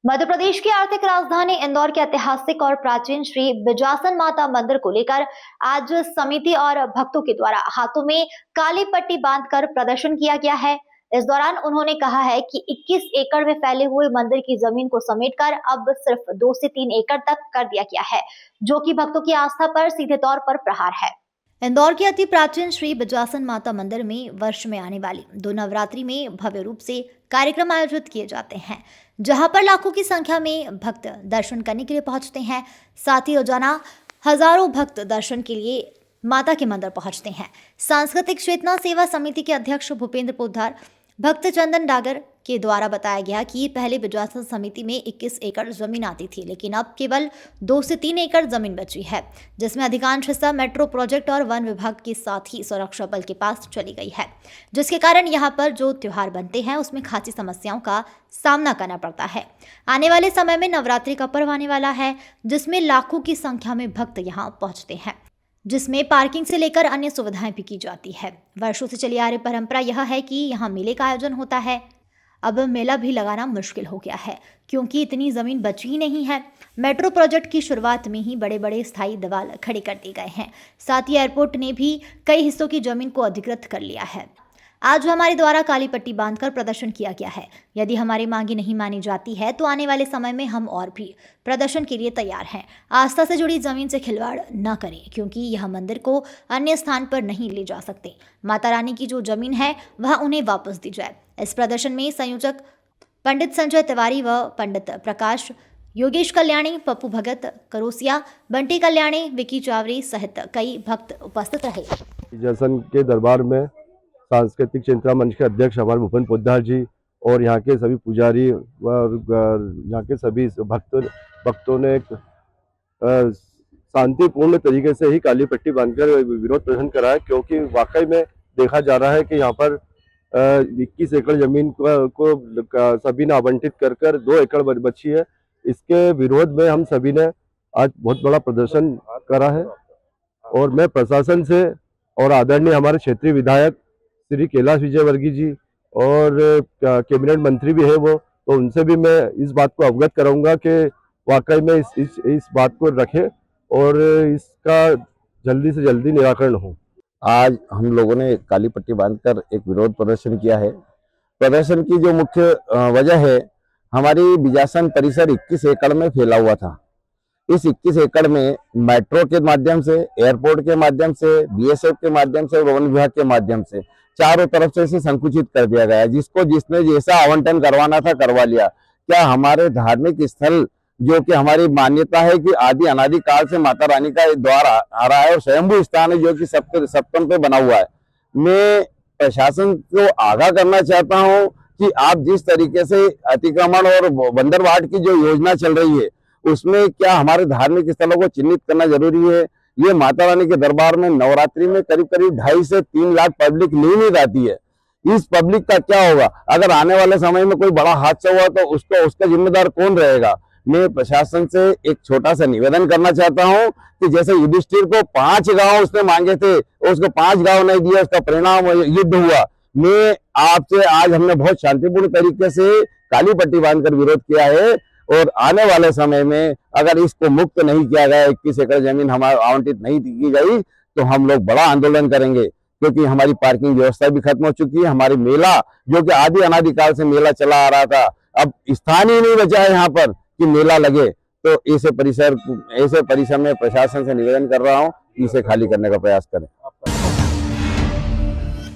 मध्य प्रदेश की आर्थिक राजधानी इंदौर के ऐतिहासिक और प्राचीन श्री बिजासन माता मंदिर को लेकर आज समिति और भक्तों के द्वारा हाथों में काली पट्टी बांधकर प्रदर्शन किया गया है। इस दौरान उन्होंने कहा है कि 21 एकड़ में फैले हुए मंदिर की जमीन को समेटकर अब सिर्फ 2 से 3 एकड़ तक कर दिया गया है, जो कि भक्तों की आस्था पर सीधे तौर पर प्रहार है। इंदौर के अति प्राचीन श्री बिजासन माता मंदिर में वर्ष में आने वाली 2 नवरात्रि में भव्य रूप से कार्यक्रम आयोजित किए जाते हैं, जहां पर लाखों की संख्या में भक्त दर्शन करने के लिए पहुंचते हैं। साथ ही रोजाना हजारों भक्त दर्शन के लिए माता के मंदिर पहुंचते हैं। सांस्कृतिक चेतना सेवा समिति के अध्यक्ष भूपेंद्र पोद्दार भक्त चंदन डागर के द्वारा बताया गया कि पहले बिजासन समिति में 21 एकड़ जमीन आती थी, लेकिन अब केवल 2 से 3 एकड़ जमीन बची है, जिसमें अधिकांश हिस्सा मेट्रो प्रोजेक्ट और वन विभाग के साथ ही सुरक्षा बल के पास चली गई है, जिसके कारण यहाँ पर जो त्योहार बनते हैं उसमें खासी समस्याओं का सामना करना पड़ता है। आने वाले समय में नवरात्रि का पर्व आने वाला है, जिसमें लाखों की संख्या में भक्त यहाँ पहुंचते हैं, जिसमें पार्किंग से लेकर अन्य सुविधाएं भी की जाती है। वर्षों से चली आ रही परंपरा यह है कि यहाँ मेले का आयोजन होता है। अब मेला भी लगाना मुश्किल हो गया है, क्योंकि इतनी जमीन बची ही नहीं है। मेट्रो प्रोजेक्ट की शुरुआत में ही बड़े बड़े स्थायी दीवार खड़े कर दिए गए हैं। साथ ही एयरपोर्ट ने भी कई हिस्सों की जमीन को अधिकृत कर लिया है। आज हमारे द्वारा काली पट्टी बांधकर प्रदर्शन किया गया है। यदि हमारी मांगी नहीं मानी जाती है तो आने वाले समय में हम और भी प्रदर्शन के लिए तैयार हैं। आस्था से जुड़ी जमीन से खिलवाड़ न करें, क्योंकि यह मंदिर को अन्य स्थान पर नहीं ले जा सकते। माता रानी की जो जमीन है वह उन्हें वापस दी जाए। इस प्रदर्शन में संयोजक पंडित संजय तिवारी व पंडित प्रकाश, योगेश कल्याणी, पप्पू भगत, करोसिया, बंटी कल्याणी, विकी चावरी सहित कई भक्त उपस्थित रहे। बिजासन के दरबार में सांस्कृतिक चिंतन मंच के अध्यक्ष हमारे भूपेंद्र पोद्दार जी और यहाँ के सभी पुजारी और यहाँ के सभी भक्तों ने एक शांतिपूर्ण तरीके से ही काली पट्टी बांधकर विरोध प्रदर्शन करा है, क्योंकि वाकई में देखा जा रहा है कि यहाँ पर 21 एकड़ जमीन को सभी ने आवंटित कर 2 एकड़ बची है। इसके विरोध में हम सभी ने आज बहुत बड़ा प्रदर्शन करा है और मैं प्रशासन से और आदरणीय हमारे क्षेत्रीय विधायक श्री कैलाश विजयवर्गीय जी और कैबिनेट मंत्री भी है वो, तो उनसे भी मैं इस बात को अवगत कराऊंगा कि वाकई में इस बात को रखें और इसका जल्दी से जल्दी निराकरण हो। आज हम लोगों ने काली पट्टी बांधकर एक विरोध प्रदर्शन किया है। प्रदर्शन की जो मुख्य वजह है, हमारी बिजासन परिसर 21 एकड़ में फैला हुआ था। इस 21 एकड़ में मेट्रो के माध्यम से, एयरपोर्ट के माध्यम से, बीएसएफ के माध्यम से, वन विभाग के माध्यम से चारों तरफ से इसे संकुचित कर दिया गया। जिसको जिसने जैसा आवंटन करवाना था करवा लिया। क्या हमारे धार्मिक स्थल जो कि हमारी मान्यता है कि आदि अनादि काल से माता रानी का द्वार आ रहा है और स्वयंभू स्थान है जो कि सप्तम पे बना हुआ है, मैं प्रशासन को आगाह करना चाहता हूं कि आप जिस तरीके से अतिक्रमण और बंदरवाट की जो योजना चल रही है उसमें क्या हमारे धार्मिक स्थलों को चिन्हित करना जरूरी है। ये माता रानी के दरबार में नवरात्रि में करीब 2.5 से 3 लाख पब्लिक नियमित आती है। इस पब्लिक का क्या होगा? अगर आने वाले समय में कोई बड़ा हादसा हुआ तो उसका जिम्मेदार कौन रहेगा? मैं प्रशासन से एक छोटा सा निवेदन करना चाहता हूं कि जैसे युधिष्ठिर को 5 गांव उसने मांगे थे और उसको 5 गांव नहीं दिया, उसका परिणाम युद्ध हुआ। मैं आपसे आज हमने बहुत शांतिपूर्ण तरीके से काली पट्टी बांधकर विरोध किया है और आने वाले समय में अगर इसको मुक्त नहीं किया गया, 21 एकड़ जमीन हमारे आवंटित नहीं की गई, तो हम लोग बड़ा आंदोलन करेंगे, क्योंकि हमारी पार्किंग व्यवस्था भी खत्म हो चुकी है। हमारी मेला जो कि आदि अनादिकाल से मेला चला आ रहा था, अब स्थान ही नहीं बचा है यहाँ पर कि मेला लगे। तो ऐसे परिसर में प्रशासन से निवेदन कर रहा हूँ कि इसे खाली करने का प्रयास करें।